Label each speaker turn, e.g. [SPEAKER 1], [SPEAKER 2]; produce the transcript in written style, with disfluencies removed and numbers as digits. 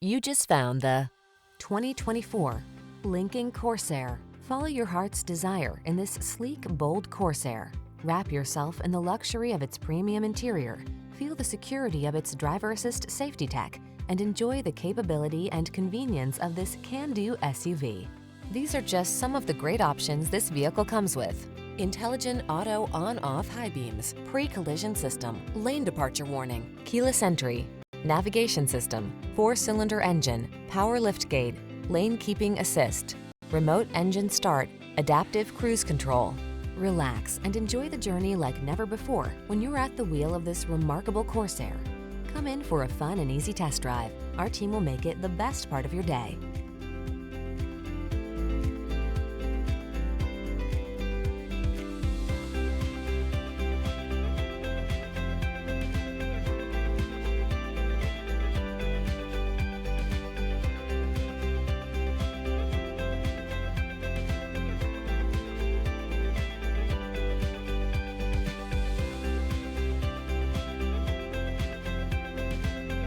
[SPEAKER 1] You just found the 2024 Lincoln Corsair. Follow your heart's desire in this sleek, bold Corsair. Wrap yourself in the luxury of its premium interior, feel the security of its driver assist safety tech, and enjoy the capability and convenience of this can-do SUV. These are just some of the great options this vehicle comes with: intelligent auto on-off high beams, pre-collision system, lane departure warning, keyless entry, navigation system, 4-cylinder engine, power liftgate, lane keeping assist, remote engine start, adaptive cruise control. Relax and enjoy the journey like never before when you're at the wheel of this remarkable Corsair. Come in for a fun and easy test drive. Our team will make it the best part of your day.